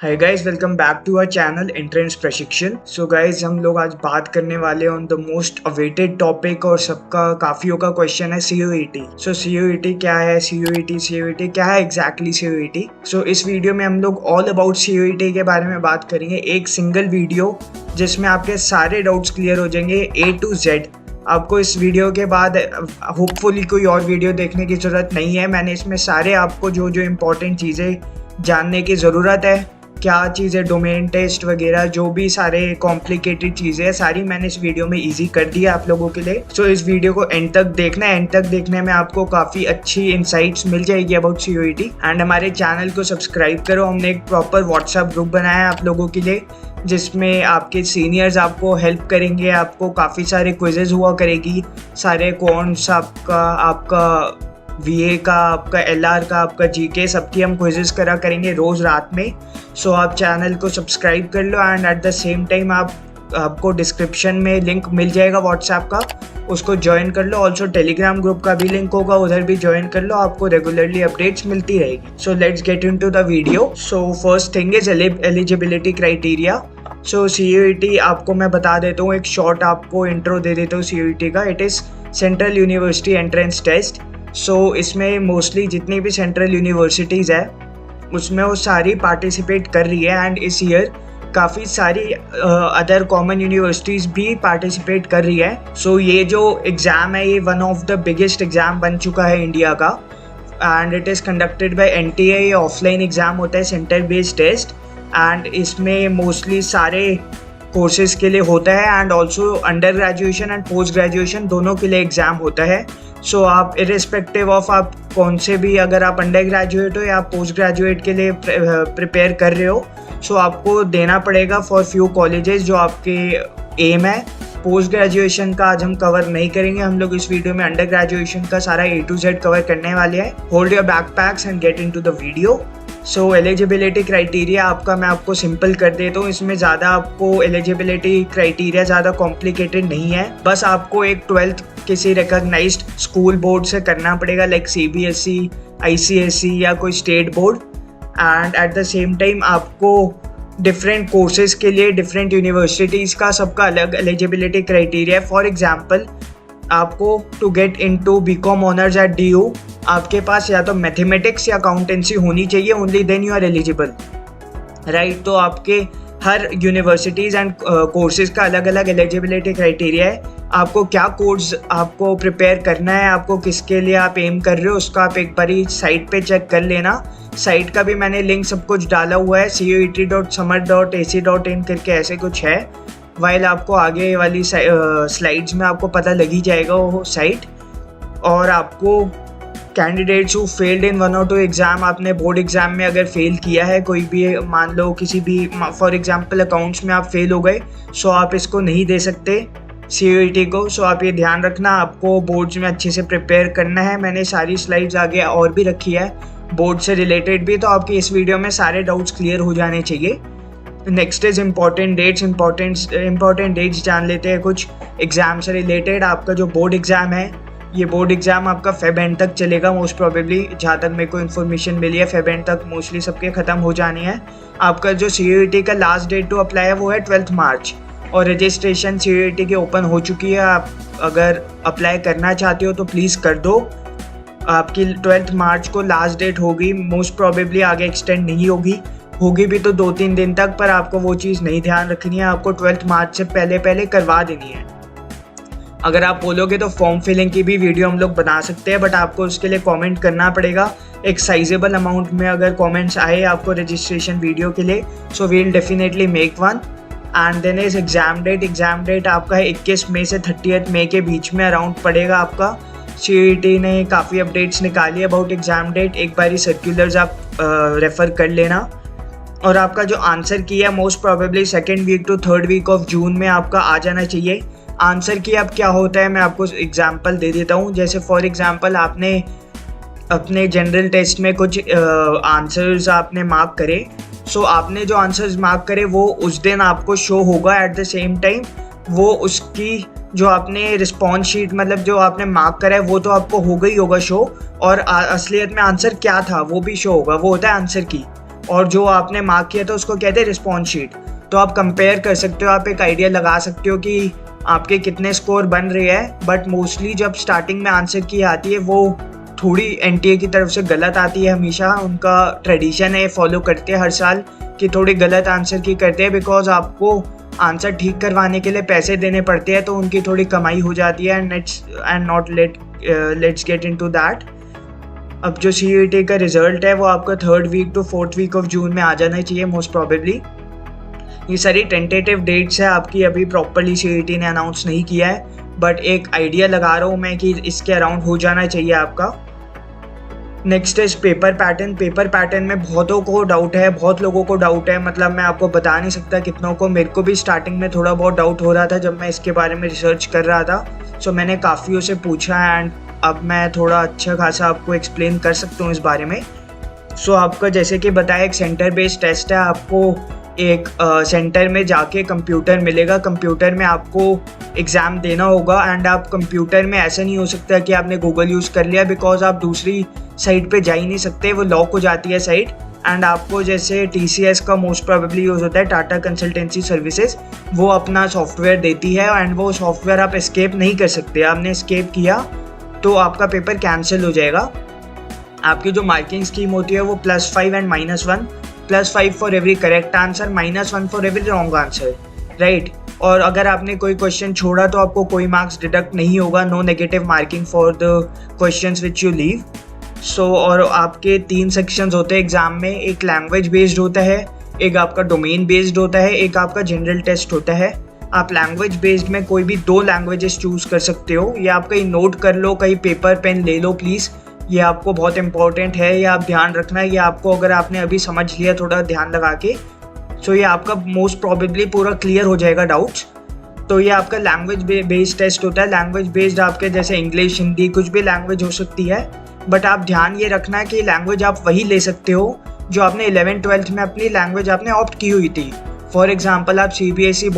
Hi guys, welcome back to our channel entrance प्रशिक्षण। So guys, हम लोग आज बात करने वाले on the most awaited topic और सबका काफियों का क्वेश्चन है CUET। सो CUET क्या है? CUET क्या है एग्जैक्टली CUET? सो इस वीडियो में हम लोग ऑल अबाउट CUET के बारे में बात करेंगे, एक सिंगल वीडियो जिसमें आपके सारे डाउट्स क्लियर हो जाएंगे A to Z। आपको इस वीडियो के बाद होपफुली कोई और वीडियो देखने की ज़रूरत नहीं है। मैंने इसमें सारे आपको जो जो इम्पोर्टेंट चीज़ें जानने की ज़रूरत है, क्या चीज़ें डोमेन टेस्ट वगैरह जो भी सारे कॉम्प्लिकेटेड चीज़ें हैं, सारी मैंने इस वीडियो में इजी कर दी है आप लोगों के लिए। सो इस वीडियो को एंड तक देखना है। एंड तक देखने में आपको काफ़ी अच्छी इंसाइट्स मिल जाएगी अबाउट CUET। एंड हमारे चैनल को सब्सक्राइब करो। हमने एक प्रॉपर व्हाट्सएप ग्रुप बनाया है आप लोगों के लिए, जिसमें आपके सीनियर्स आपको हेल्प करेंगे। आपको काफ़ी सारे क्विजेज हुआ करेगी, सारे कौन्स आपका VA का, आपका LR का, आपका GK, सबकी हम क्विजेस करा करेंगे रोज़ रात में। सो आप चैनल को सब्सक्राइब कर लो and at the same time आपको डिस्क्रिप्शन में लिंक मिल जाएगा व्हाट्सएप का, उसको ज्वाइन कर लो। ऑल्सो टेलीग्राम ग्रुप का भी लिंक होगा, उधर भी ज्वाइन कर लो, आपको रेगुलरली अपडेट्स मिलती रहेगी। So let's get into the video. So first thing is eligibility criteria. So CUET आपको मैं बता देता हूँ, एक शॉर्ट आपको इंट्रो दे देता हूँ CUET का। It is central university entrance test. So इसमें मोस्टली जितनी भी सेंट्रल यूनिवर्सिटीज़ है उसमें वो सारी पार्टिसिपेट कर रही है। एंड इस ईयर काफ़ी सारी अदर कॉमन यूनिवर्सिटीज़ भी पार्टिसिपेट कर रही है। सो ये जो एग्ज़ाम है, ये one of the biggest exam बन चुका है इंडिया का। And it is conducted by NTA। ये ऑफलाइन एग्ज़ाम होता है, सेंटर बेस्ड टेस्ट। एंड इसमें मोस्टली सारे कोर्सेज़ के लिए होता है and also under graduation and post graduation दोनों के लिए एग्ज़ाम होता है। सो आप इरिस्पेक्टिव ऑफ आप कौन से भी, अगर आप अंडर ग्रेजुएट हो या आप पोस्ट ग्रेजुएट के लिए प्रिपेयर कर रहे हो, सो आपको देना पड़ेगा फॉर फ्यू कॉलेजेस जो आपके एम है। पोस्ट ग्रेजुएशन का आज हम कवर नहीं करेंगे, हम लोग इस वीडियो में अंडर ग्रेजुएशन का सारा A to Z कवर करने वाले हैं। Hold your backpacks and get into the video. So eligibility criteria आपका मैं आपको सिंपल कर देता हूँ। इसमें ज़्यादा आपको एलिजिबिलिटी क्राइटेरिया ज़्यादा कॉम्प्लिकेटेड नहीं है। बस आपको एक 12th किसी रिकॉग्नाइज्ड स्कूल बोर्ड से करना पड़ेगा, लाइक CBSE, ICSE या कोई state board. And at the same time आपको डिफरेंट कोर्सेज के लिए डिफरेंट यूनिवर्सिटीज़ का सबका अलग एलिजिबिलिटी क्राइटेरिया है। फॉर एग्जाम्पल, आपको to get into BCom honours at DU आपके पास या तो मैथमेटिक्स या अकाउंटेंसी होनी चाहिए, only then you are eligible, right. तो आपके हर यूनिवर्सिटीज़ एंड कोर्सेज का अलग अलग एलिजिबिलिटी क्राइटेरिया है। आपको क्या कोर्स आपको प्रिपेयर करना है, आपको किसके लिए आप एम कर रहे हो, उसका आप एक बारी साइट पे चेक कर लेना। साइट का भी मैंने लिंक सब कुछ डाला हुआ है, CUET.summit.ac.in करके ऐसे कुछ है। वाइल आपको आगे वाली स्लाइड्स में आपको पता लग ही जाएगा वो साइट। और आपको candidates who failed in 1 or 2 exam, आपने बोर्ड एग्ज़ाम में अगर फेल किया है कोई भी, मान लो किसी भी, फॉर एग्जांपल अकाउंट्स में आप फेल हो गए, सो आप इसको नहीं दे सकते CUET को। सो आप ये ध्यान रखना, आपको बोर्ड्स में अच्छे से प्रिपेयर करना है। मैंने सारी स्लाइड्स आगे और भी रखी है बोर्ड से रिलेटेड भी, तो आपकी इस वीडियो में सारे डाउट्स क्लियर हो जाने चाहिए। Next is important dates. Important dates जान लेते हैं कुछ एग्ज़ाम से रिलेटेड। आपका जो बोर्ड एग्ज़ाम है, ये बोर्ड एग्ज़ाम आपका Feb एंड तक चलेगा मोस्ट प्रोबेबली, जहाँ तक मेरे को इन्फॉर्मेशन मिली है। Feb एंड तक मोस्टली सबके ख़त्म हो जाने हैं। आपका जो CUET का लास्ट डेट टू अप्लाई है वो है 12th मार्च, और रजिस्ट्रेशन CUET की ओपन हो चुकी है। आप अगर अप्लाई करना चाहते हो तो प्लीज़ कर दो। आपकी 12th मार्च को लास्ट डेट होगी, मोस्ट प्रोबेबली आगे एक्सटेंड नहीं होगी भी तो 2-3 दिन तक, पर आपको वो चीज़ नहीं ध्यान रखनी है, आपको 12th मार्च से पहले करवा देनी है। अगर आप बोलोगे तो फॉर्म फिलिंग की भी वीडियो हम लोग बना सकते हैं, बट आपको उसके लिए कमेंट करना पड़ेगा एक साइजेबल अमाउंट में। अगर कमेंट्स आए आपको रजिस्ट्रेशन वीडियो के लिए, so we will definitely make one. And then is exam date आपका है 21 मई से 30 मई के बीच में अराउंड पड़ेगा आपका। CUET ने काफ़ी अपडेट्स निकाली अबाउट एग्ज़ाम डेट, एक बारी सर्कुलर्स आप रेफ़र कर लेना। और आपका जो आंसर की है most probably 2nd week to 3rd week of June में आपका आ जाना चाहिए। आंसर की अब क्या होता है मैं आपको एग्जांपल दे देता हूँ। जैसे फॉर एग्जांपल आपने अपने जनरल टेस्ट में कुछ आंसर्स आपने मार्क करे, सो आपने जो आंसर्स मार्क करे वो उस दिन आपको शो होगा। एट द सेम टाइम वो उसकी जो आपने रिस्पॉन्स शीट, मतलब जो आपने मार्क करा है वो तो आपको होगा ही होगा शो, और असलियत में आंसर क्या था वो भी शो होगा। वो होता है आंसर की। और जो आपने मार्क किया था उसको कहते हैं रिस्पॉन्स शीट। तो आप कंपेयर कर सकते हो, आप एक आइडिया लगा सकते हो कि आपके कितने स्कोर बन रहे हैं। बट मोस्टली जब स्टार्टिंग में आंसर की आती है वो थोड़ी एनटीए की तरफ से गलत आती है। हमेशा उनका ट्रेडिशन है, फॉलो करते हैं हर साल कि थोड़ी गलत आंसर की करते हैं, बिकॉज आपको आंसर ठीक करवाने के लिए पैसे देने पड़ते हैं, तो उनकी थोड़ी कमाई हो जाती है। And not let's get into that. अब जो CUET का रिजल्ट है वो आपका 3rd week to 4th week of June में आ जाना चाहिए मोस्ट प्रॉबेबली। ये सारी टेंटेटिव डेट्स है आपकी, अभी प्रॉपरली CUET ने अनाउंस नहीं किया है, बट एक आइडिया लगा रहा हूँ मैं कि इसके अराउंड हो जाना चाहिए आपका। Next is paper pattern. Paper pattern में बहुतों को डाउट है, बहुत लोगों को डाउट है, मतलब मैं आपको बता नहीं सकता कितनों को। मेरे को भी स्टार्टिंग में थोड़ा बहुत डाउट हो रहा था जब मैं इसके बारे में रिसर्च कर रहा था। सो मैंने काफ़ियों से पूछा एंड अब मैं थोड़ा अच्छा खासा आपको एक्सप्लेन कर सकता हूँ इस बारे में। सो आपका जैसे कि बताया एक सेंटर बेस्ड टेस्ट है। आपको एक सेंटर में जाके कंप्यूटर मिलेगा, कंप्यूटर में आपको एग्ज़ाम देना होगा। एंड आप कंप्यूटर में ऐसा नहीं हो सकता कि आपने गूगल यूज़ कर लिया, बिकॉज आप दूसरी साइट पे जा ही नहीं सकते, वो लॉक हो जाती है साइट। एंड आपको जैसे TCS का मोस्ट प्रोबेबली यूज़ होता है, टाटा कंसल्टेंसी सर्विसेज, वो अपना सॉफ्टवेयर देती है एंड वो सॉफ्टवेयर आप एस्केप नहीं कर सकते। आपने एस्केप किया तो आपका पेपर कैंसिल हो जाएगा। आपकी जो मार्किंग स्कीम होती है वो +5 and -1, +5 for every correct answer, -1 for every wrong answer, right. और अगर आपने कोई क्वेश्चन छोड़ा तो आपको कोई मार्क्स डिडक्ट नहीं होगा, no negative marking for the questions which you leave. So और आपके 3 सेक्शंस होते हैं एग्जाम में, एक लैंग्वेज बेस्ड होता है, एक आपका डोमेन बेस्ड होता है, एक आपका जनरल टेस्ट होता है। आप लैंग्वेज बेस्ड में कोई भी 2 लैंग्वेजेस चूज़ कर सकते हो। ये आप कहीं नोट कर लो, कहीं पेपर पेन ले लो प्लीज़, ये आपको बहुत इंपॉर्टेंट है, ये आप ध्यान रखना है। ये आपको अगर आपने अभी समझ लिया थोड़ा ध्यान लगा के, सो ये आपका मोस्ट प्रॉबेबली पूरा क्लियर हो जाएगा डाउट्स। तो ये आपका लैंग्वेज बेस्ड टेस्ट होता है। लैंग्वेज बेस्ड आपके जैसे इंग्लिश, हिंदी, कुछ भी लैंग्वेज हो सकती है, बट आप ध्यान ये रखना है कि लैंग्वेज आप वही ले सकते हो जो आपने 11th-12th में अपनी लैंग्वेज आपने ऑप्ट की हुई थी। फॉर एग्जाम्पल आप CBSE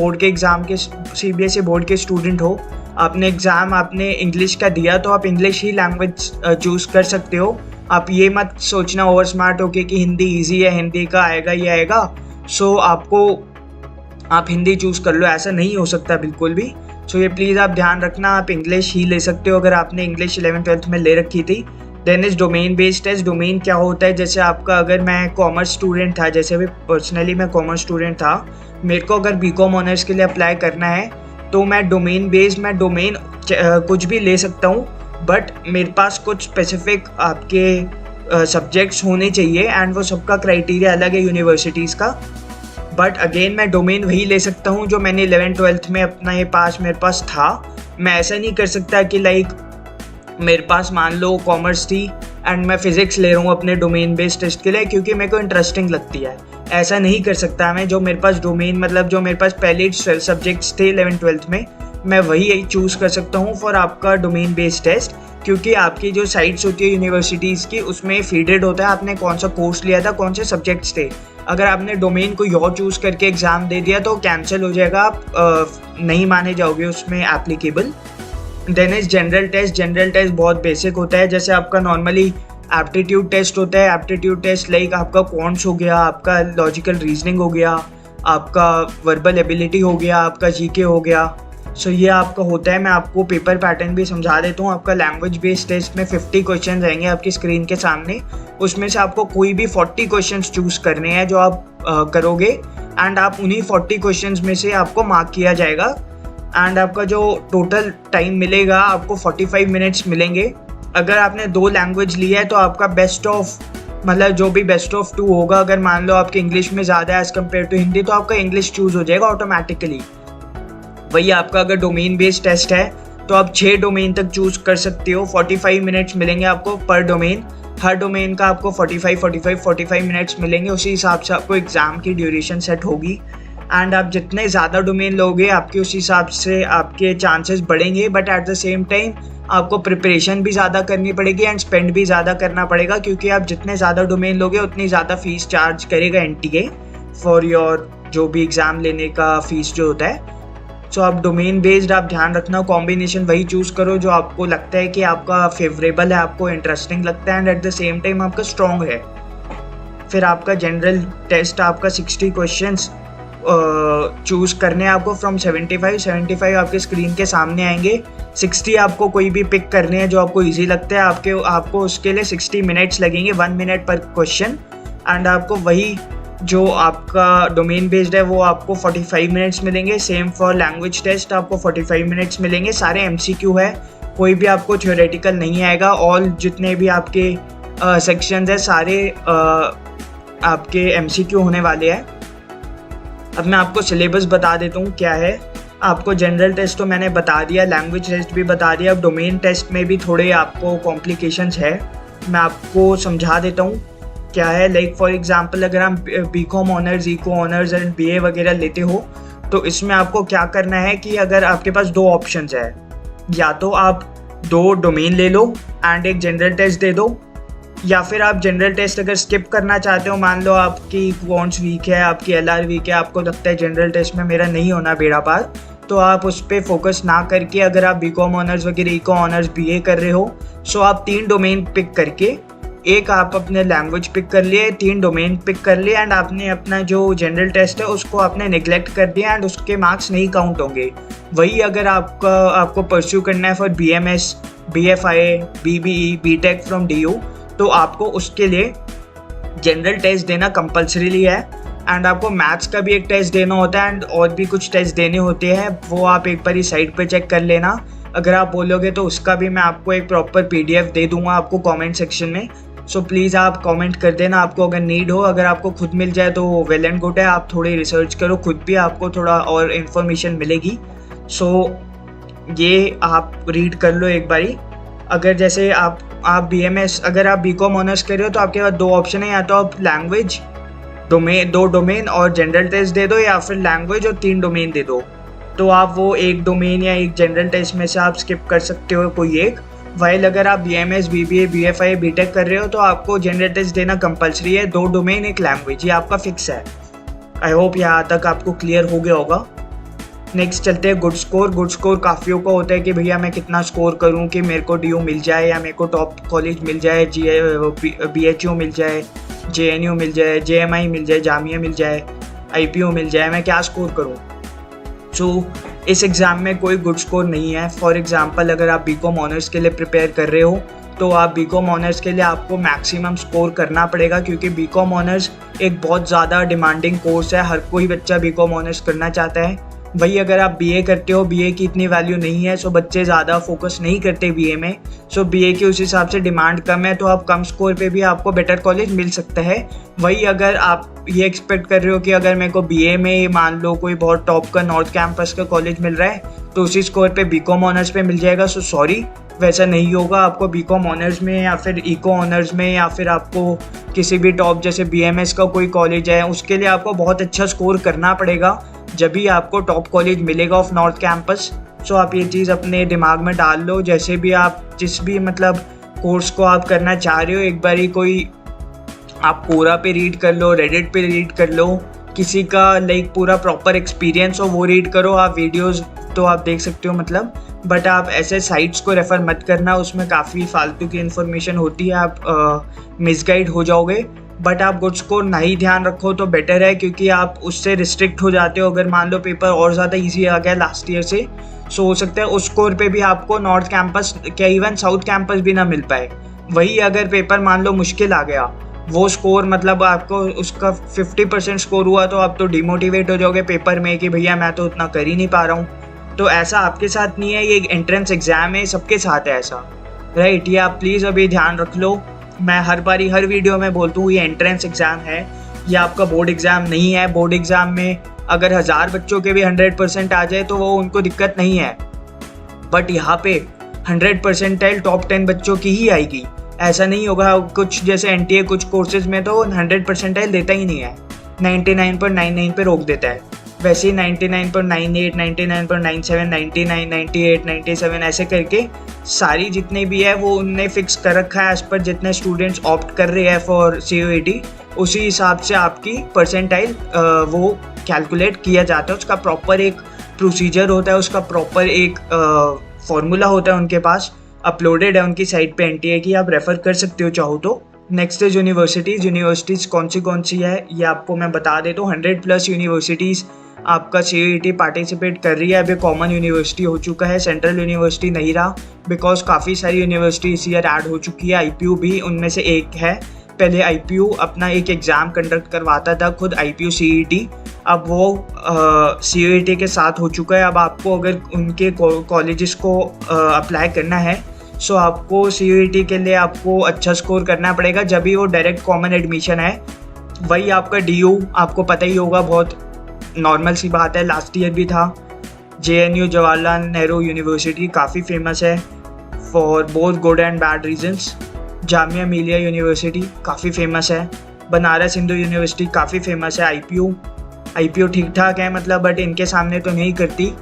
बोर्ड के स्टूडेंट हो, आपने एग्ज़ाम आपने इंग्लिश का दिया, तो आप इंग्लिश ही लैंग्वेज चूज़ कर सकते हो। आप ये मत सोचना ओवर स्मार्ट होके कि हिंदी ईजी है, हिंदी का आएगा ये आएगा, सो आप हिंदी चूज़ कर लो, ऐसा नहीं हो सकता बिल्कुल भी। सो ये प्लीज़ आप ध्यान रखना, आप इंग्लिश ही ले सकते हो अगर आपने इंग्लिश 11th-12th में ले रखी थी। Then is domain based test. Domain क्या होता है, जैसे आपका अगर मैं कॉमर्स स्टूडेंट था, जैसे अभी पर्सनली मैं कॉमर्स स्टूडेंट था, मेरे को अगर BCom ऑनर्स के लिए अप्लाई करना है तो मैं डोमेन कुछ भी ले सकता हूँ, बट मेरे पास कुछ स्पेसिफिक आपके सब्जेक्ट्स होने चाहिए एंड वो सबका क्राइटेरिया अलग है यूनिवर्सिटीज़ का। बट अगेन मैं डोमेन वही ले सकता हूँ जो मैंने 11th-12th में अपना ये मेरे पास था। मैं ऐसा नहीं कर सकता कि लाइक मेरे पास मान लो कॉमर्स थी एंड मैं फिजिक्स ले रहा हूँ अपने डोमेन बेस्ड टेस्ट के लिए क्योंकि मेरे को इंटरेस्टिंग लगती है। ऐसा नहीं कर सकता मैं। जो मेरे पास डोमेन मतलब जो मेरे पास पहले सब्जेक्ट्स थे 11th-12th में, मैं वही चूज़ कर सकता हूँ फॉर आपका डोमेन बेस्ड टेस्ट, क्योंकि आपकी जो साइट्स होती है यूनिवर्सिटीज़ की उसमें फीडेड होता है आपने कौन सा कोर्स लिया था, कौन से सब्जेक्ट्स थे। अगर आपने डोमेन को योर चूज़ करके एग्ज़ाम दे दिया तो कैंसिल हो जाएगा, आप नहीं माने जाओगे उसमें applicable. Then is general test. General test बहुत बेसिक होता है, जैसे आपका नॉर्मली एप्टीट्यूड टेस्ट होता है। एप्टीट्यूड टेस्ट लाइक आपका क्वांट्स हो गया, आपका लॉजिकल रीजनिंग हो गया, आपका वर्बल एबिलिटी हो गया, आपका जीके हो गया। सो ये आपका होता है। मैं आपको पेपर पैटर्न भी समझा देता हूँ। आपका लैंग्वेज बेस्ड टेस्ट में 50 क्वेश्चन आएंगे आपकी स्क्रीन के सामने, उसमें से आपको कोई भी 40 क्वेश्चन चूज़ करने हैं जो आप करोगे एंड आप उन्हीं 40 क्वेश्चन में से आपको मार्क किया जाएगा एंड आपका जो टोटल टाइम मिलेगा आपको 45 मिनट्स मिलेंगे। अगर आपने 2 लैंग्वेज लिया है तो आपका बेस्ट ऑफ मतलब जो भी बेस्ट ऑफ 2 होगा, अगर मान लो आपके इंग्लिश में ज़्यादा है एज़ कम्पेयर टू हिंदी, तो आपका इंग्लिश चूज़ हो जाएगा ऑटोमेटिकली। वही आपका अगर डोमेन बेस्ड टेस्ट है तो आप 6 डोमेन तक चूज़ कर सकते हो। 45 मिनट्स मिलेंगे आपको पर डोमेन, हर डोमेन का आपको 45 मिनट्स मिलेंगे। उसी हिसाब से आपको एग्ज़ाम की ड्यूरेशन सेट होगी एंड आप जितने ज़्यादा डोमेन लोगे आपके उस हिसाब से आपके चांसेस बढ़ेंगे। But at the same time आपको प्रिपरेशन भी ज़्यादा करनी पड़ेगी एंड स्पेंड भी ज़्यादा करना पड़ेगा, क्योंकि आप जितने ज़्यादा डोमेन लोगे उतनी ज़्यादा फीस चार्ज करेगा NTA फॉर योर जो भी एग्ज़ाम लेने का फ़ीस जो होता है। सो आप डोमेन बेस्ड आप ध्यान रखना, कॉम्बिनेशन वही चूज़ करो जो आपको लगता है कि आपका फेवरेबल है, आपको इंटरेस्टिंग लगता है and at the same time आपका स्ट्रॉन्ग है। फिर आपका जनरल टेस्ट, आपका 60 क्वेश्चंस चूज़ करने हैं आपको फ्रॉम 75 आपके स्क्रीन के सामने आएंगे। 60 आपको कोई भी पिक करने हैं जो आपको इजी लगता है। आपको उसके लिए 60 मिनट्स लगेंगे, 1 मिनट पर क्वेश्चन। एंड आपको वही जो आपका डोमेन बेस्ड है वो आपको 45 मिनट्स मिलेंगे। सेम फॉर लैंग्वेज टेस्ट, आपको 45 मिनट्स मिलेंगे। सारे MCQ है, कोई भी आपको थ्योरेटिकल नहीं आएगा। ऑल जितने भी आपके सेक्शंस है सारे आपके MCQ होने वाले हैं। अब मैं आपको सिलेबस बता देता हूँ क्या है। आपको जनरल टेस्ट तो मैंने बता दिया, लैंग्वेज टेस्ट भी बता दिया। अब डोमेन टेस्ट में भी थोड़े आपको कॉम्प्लिकेशंस है, मैं आपको समझा देता हूँ क्या है। लाइक फॉर एग्जांपल अगर हम BCom honours, eco honours and BA वगैरह लेते हो तो इसमें आपको क्या करना है कि अगर आपके पास 2 ऑप्शंस है, या तो आप 2 डोमेन ले लो एंड एक जनरल टेस्ट दे दो, या फिर आप जनरल टेस्ट अगर स्किप करना चाहते हो, मान लो आपकी क्वांट्स वीक है, आपकी LR वीक है, आपको लगता है जनरल टेस्ट में मेरा नहीं होना बेड़ा पार, तो आप उस पर फोकस ना करके अगर आप BCom ऑनर्स वगैरह, इको ऑनर्स, BA कर रहे हो, सो आप 3 डोमेन पिक करके, एक आप अपने लैंग्वेज पिक कर लिए, 3 डोमेन पिक कर लिए एंड आपने अपना जो जनरल टेस्ट है उसको आपने नेग्लेक्ट कर दिया एंड उसके मार्क्स नहीं काउंट होंगे। वही अगर आपको परस्यू करना है for BMS, BFI, BBE, BTech from DU, तो आपको उसके लिए जनरल टेस्ट देना कंपल्सरीली है। एंड आपको मैथ्स का भी एक टेस्ट देना होता है एंड और भी कुछ टेस्ट देने होते हैं, वो आप एक बार ही साइट पे चेक कर लेना। अगर आप बोलोगे तो उसका भी मैं आपको एक प्रॉपर PDF दे दूंगा आपको कमेंट सेक्शन में। सो प्लीज़ आप कमेंट कर देना आपको अगर नीड हो। अगर आपको खुद मिल जाए तो वेल एंड गुड है, आप थोड़ी रिसर्च करो खुद भी, आपको थोड़ा और इन्फॉर्मेशन मिलेगी। सो ये आप रीड कर लो एक बारी। अगर जैसे आप BMS, अगर आप BCom ऑनर्स कर रहे हो तो आपके पास 2 ऑप्शन है, या तो आप लैंग्वेज डोमेन 2 डोमेन और जनरल टेस्ट दे दो, या फिर लैंग्वेज और 3 डोमेन दे दो। तो आप वो एक डोमेन या एक जनरल टेस्ट में से आप स्किप कर सकते हो कोई एक। वाइल अगर आप BMS, BBA, BFI, BTech कर रहे हो तो आपको जनरल टेस्ट देना कंपलसरी है, 2 डोमेन, एक लैंग्वेज, ये आपका फिक्स है। आई होप यहाँ तक आपको क्लियर हो गया होगा। नेक्स्ट चलते हैं गुड स्कोर। गुड स्कोर काफ़ियों का होता है कि भैया मैं कितना स्कोर करूं कि मेरे को DU मिल जाए, या मेरे को टॉप कॉलेज मिल जाए, BHU मिल जाए, JNU मिल जाए, JMI मिल जाए, जामिया मिल जाए, IPO मिल जाए, मैं क्या स्कोर करूं। सो इस एग्ज़ाम में कोई गुड स्कोर नहीं है। फॉर एग्जांपल अगर आप BCom ऑनर्स के लिए प्रिपेयर कर रहे हो तो आप BCom ऑनर्स के लिए आपको मैक्सिमम स्कोर करना पड़ेगा, क्योंकि BCom ऑनर्स एक बहुत ज़्यादा डिमांडिंग कोर्स है, हर कोई बच्चा BCom ऑनर्स करना चाहता है। वही अगर आप BA करते हो, BA की इतनी वैल्यू नहीं है, सो बच्चे ज़्यादा फोकस नहीं करते BA में। सो BA की उस हिसाब से डिमांड कम है, तो आप कम स्कोर पे भी आपको बेटर कॉलेज मिल सकता है। वही अगर आप ये एक्सपेक्ट कर रहे हो कि अगर मेरे को BA में मान लो कोई बहुत टॉप का नॉर्थ कैंपस का कॉलेज मिल रहा है तो उसी स्कोर पे BCom ऑनर्स पे मिल जाएगा, सो सॉरी, वैसा नहीं होगा। आपको BCom ऑनर्स में या फिर इको ऑनर्स में या फिर आपको किसी भी टॉप जैसे BMS का कोई कॉलेज है उसके लिए आपको बहुत अच्छा स्कोर करना पड़ेगा, जब भी आपको टॉप कॉलेज मिलेगा ऑफ नॉर्थ कैंपस। सो आप ये चीज़ अपने दिमाग में डाल लो। जैसे भी आप जिस भी मतलब कोर्स को आप करना चाह रहे हो, एक बारी कोई आप पूरा पे रीड कर लो, रेडिट पे रीड कर लो, किसी का लाइक पूरा प्रॉपर एक्सपीरियंस हो वो रीड करो। आप वीडियोस तो आप देख सकते हो मतलब, बट आप ऐसे साइट्स को रेफ़र मत करना, उसमें काफ़ी फालतू की इन्फॉर्मेशन होती है, आप मिसगाइड हो जाओगे। बट आप गुड स्कोर नहीं ध्यान रखो तो बेटर है, क्योंकि आप उससे रिस्ट्रिक्ट हो जाते हो। अगर मान लो पेपर और ज़्यादा इजी आ गया लास्ट ईयर से, सो हो सकता है उस स्कोर पे भी आपको नॉर्थ कैंपस क्या इवन साउथ कैंपस भी ना मिल पाए। वही अगर पेपर मान लो मुश्किल आ गया, वो स्कोर मतलब आपको उसका 50% स्कोर हुआ तो आप तो डिमोटिवेट हो जाओगे पेपर में कि भैया मैं तो उतना कर ही नहीं पा रहा हूँ। तो ऐसा आपके साथ नहीं है, ये एक एंट्रेंस एग्ज़ाम है, सबके साथ है ऐसा, राइट। ये आप प्लीज़ अभी ध्यान रख लो। मैं हर बारी हर वीडियो में बोलता हूँ ये एंट्रेंस एग्ज़ाम है, ये आपका बोर्ड एग्ज़ाम नहीं है। बोर्ड एग्ज़ाम में अगर 1000 बच्चों के भी 100% आ जाए तो वो उनको दिक्कत नहीं है, बट यहाँ पे 100% टॉप 10 बच्चों की ही आएगी। ऐसा नहीं होगा कुछ जैसे NTA कुछ कोर्सेज में तो 100% देता ही नहीं है, 99.99 पे रोक देता है। वैसे ही 99.98, 99.97, 99, 98, 97 ऐसे करके सारी जितने भी है वो उनने फिक्स कर रखा है एज पर जितने स्टूडेंट्स ऑप्ट कर रहे हैं फॉर CUET, उसी हिसाब से आपकी परसेंटाइल वो कैलकुलेट किया जाता है। उसका प्रॉपर एक प्रोसीजर होता है, उसका प्रॉपर एक फॉर्मूला होता है उनके पास, अपलोडेड है उनकी साइट पे NTA की, आप रेफ़र कर सकते हो चाहो तो। Next is universities. यूनिवर्सिटीज़ कौन सी है ये आपको मैं बता देता हूँ। 100+ यूनिवर्सिटीज़ आपका CUET पार्टिसिपेट कर रही है। अभी कॉमन यूनिवर्सिटी हो चुका है, सेंट्रल यूनिवर्सिटी नहीं रहा, बिकॉज काफ़ी सारी यूनिवर्सिटी इस ईयर ऐड हो चुकी है। IPU भी उनमें से एक है। पहले IPU अपना एक एग्ज़ाम कंडक्ट करवाता था खुद, IPU CET, अब वो CUET के साथ हो चुका है। अब आपको अगर उनके कॉलेजेस को अप्लाई करना है, सो आपको CUET के लिए आपको अच्छा स्कोर करना पड़ेगा, जब भी वो डायरेक्ट कॉमन एडमिशन है। वही आपका DU आपको पता ही होगा, बहुत नॉर्मल सी बात है, लास्ट ईयर भी था। JNU जवाहरलाल नेहरू यूनिवर्सिटी काफ़ी फेमस है for both good and bad reasons. Jamia Millia university काफ़ी फेमस है। बनारस हिंदू यूनिवर्सिटी काफ़ी फेमस है। IPU ठीक ठाक है मतलब, बट इनके सामने तो नहीं करती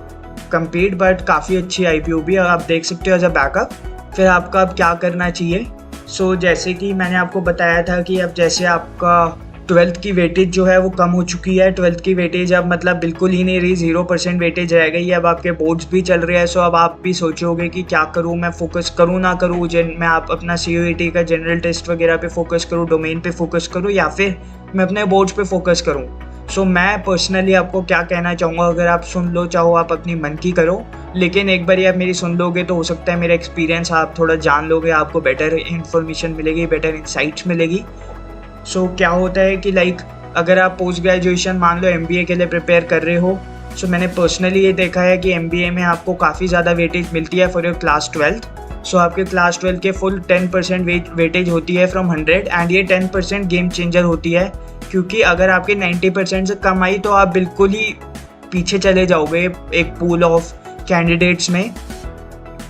compete, बट काफ़ी अच्छी IPU भी आप देख सकते हो एज अ बैकअप। फिर आपका अब क्या करना चाहिए? सो जैसे कि मैंने आपको बताया था कि अब जैसे आपका 12th की वेटेज जो है वो कम हो चुकी है। 12th की वेटेज अब मतलब बिल्कुल ही नहीं रही, 0% वेटेज रह गई है। अब आपके बोर्ड्स भी चल रहे हैं, सो अब आप भी सोचोगे कि क्या करूँ, मैं फोकस करूँ ना करूँ, मैं आप अपना CUET का जनरल टेस्ट वगैरह पे फोकस करूँ, डोमेन पे फोकस करूँ, या फिर मैं अपने बोर्ड्स पे फोकस करूँ। सो मैं पर्सनली आपको क्या कहना चाहूँगा, अगर आप सुन लो, चाहो आप अपनी मन की करो, लेकिन एक बार आप मेरी सुन लोगे तो हो सकता है मेरा एक्सपीरियंस आप थोड़ा जान लोगे, आपको बेटर इन्फॉर्मेशन मिलेगी, बेटर इंसाइट्स मिलेगी। सो क्या होता है कि लाइक अगर आप पोस्ट ग्रेजुएशन मान लो MBA के लिए प्रिपेयर कर रहे हो, सो मैंने पर्सनली ये देखा है कि MBA में आपको काफ़ी ज़्यादा वेटेज मिलती है फॉर योर क्लास 12th। सो आपके क्लास 12 के फुल 10% वेटेज होती है फ्रॉम 100, एंड ये 10% गेम चेंजर होती है, क्योंकि अगर आपके 90% से कम आई तो आप बिल्कुल ही पीछे चले जाओगे एक पूल ऑफ कैंडिडेट्स में।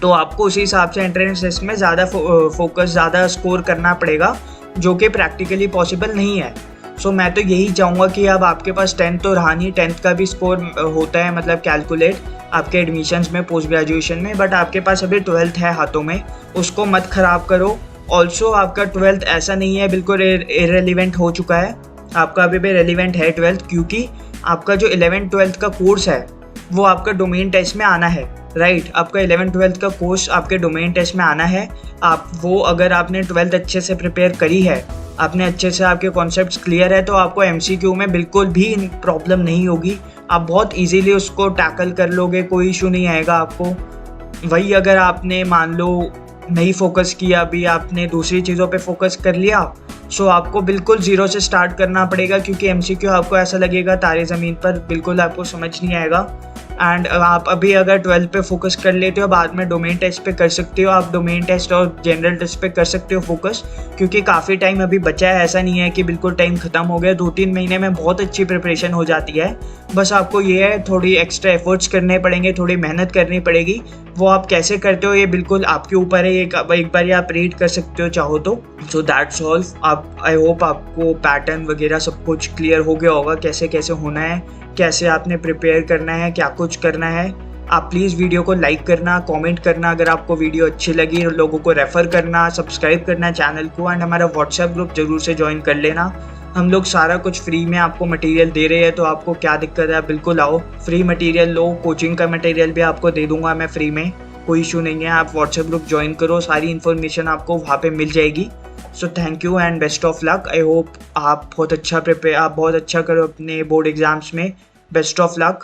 तो आपको उसी हिसाब से एंट्रेंस टेस्ट में ज़्यादा फोकस, ज़्यादा स्कोर करना पड़ेगा, जो कि प्रैक्टिकली पॉसिबल नहीं है। सो मैं तो यही चाहूँगा कि अब आपके पास 10th तो रहा नहीं, 10th का भी स्कोर होता है मतलब कैलकुलेट आपके एडमिशन्स में पोस्ट ग्रेजुएशन में, बट आपके पास अभी 12th है हाथों में, उसको मत ख़राब करो। ऑल्सो आपका 12th ऐसा नहीं है बिल्कुल इरेलीवेंट हो चुका है, आपका अभी भी रेलिवेंट है 12th, क्योंकि आपका जो 11th 12th का कोर्स है वो आपका डोमेन टेस्ट में आना है, राइट। आपका 11th 12th का कोर्स आपके डोमेन टेस्ट में आना है। आप वो अगर आपने 12th अच्छे से प्रिपेयर करी है, आपने अच्छे से, आपके कॉन्सेप्ट्स क्लियर है, तो आपको MCQ में बिल्कुल भी प्रॉब्लम नहीं होगी, आप बहुत इजीली उसको टैकल कर लोगे, कोई इशू नहीं आएगा आपको। वही अगर आपने मान लो नहीं फोकस किया, अभी आपने दूसरी चीज़ों पे फोकस कर लिया, सो आपको बिल्कुल ज़ीरो से स्टार्ट करना पड़ेगा, क्योंकि MCQ आपको ऐसा लगेगा तारे ज़मीन पर, बिल्कुल आपको समझ नहीं आएगा। एंड आप अभी अगर 12th पे फोकस कर लेते हो, बाद में डोमेन टेस्ट पे कर सकते हो, आप डोमेन टेस्ट और जनरल टेस्ट पे कर सकते हो फोकस, क्योंकि काफ़ी टाइम अभी बचा है, ऐसा नहीं है कि बिल्कुल टाइम ख़त्म हो गया। 2-3 महीने में बहुत अच्छी प्रिपरेशन हो जाती है, बस आपको ये है थोड़ी एक्स्ट्रा एफर्ट्स करने पड़ेंगे, थोड़ी मेहनत करनी पड़ेगी। वो आप कैसे करते हो ये बिल्कुल आपके ऊपर है, एक बार आप रीड कर सकते हो चाहो तो। So that's all. आप आई होप आपको पैटर्न वगैरह सब कुछ क्लियर हो गया होगा, कैसे कैसे होना है, कैसे आपने प्रिपेयर करना है, क्या कुछ करना है। आप प्लीज़ वीडियो को लाइक करना, कमेंट करना अगर आपको वीडियो अच्छी लगी, लोगों को रेफ़र करना, सब्सक्राइब करना चैनल को, एंड हमारा व्हाट्सएप ग्रुप जरूर से ज्वाइन कर लेना। हम लोग सारा कुछ फ्री में आपको मटेरियल दे रहे हैं, तो आपको क्या दिक्कत है, बिल्कुल आओ, फ्री मटेरियल लो, कोचिंग का मटेरियल भी आपको दे दूंगा मैं फ्री में, कोई इशू नहीं है। आप व्हाट्सएप ग्रुप ज्वाइन करो, सारी इन्फॉर्मेशन आपको वहाँ पे मिल जाएगी। So thank you and best of luck. I hope आप बहुत अच्छा करो अपने बोर्ड एग्जाम्स में। Best of luck.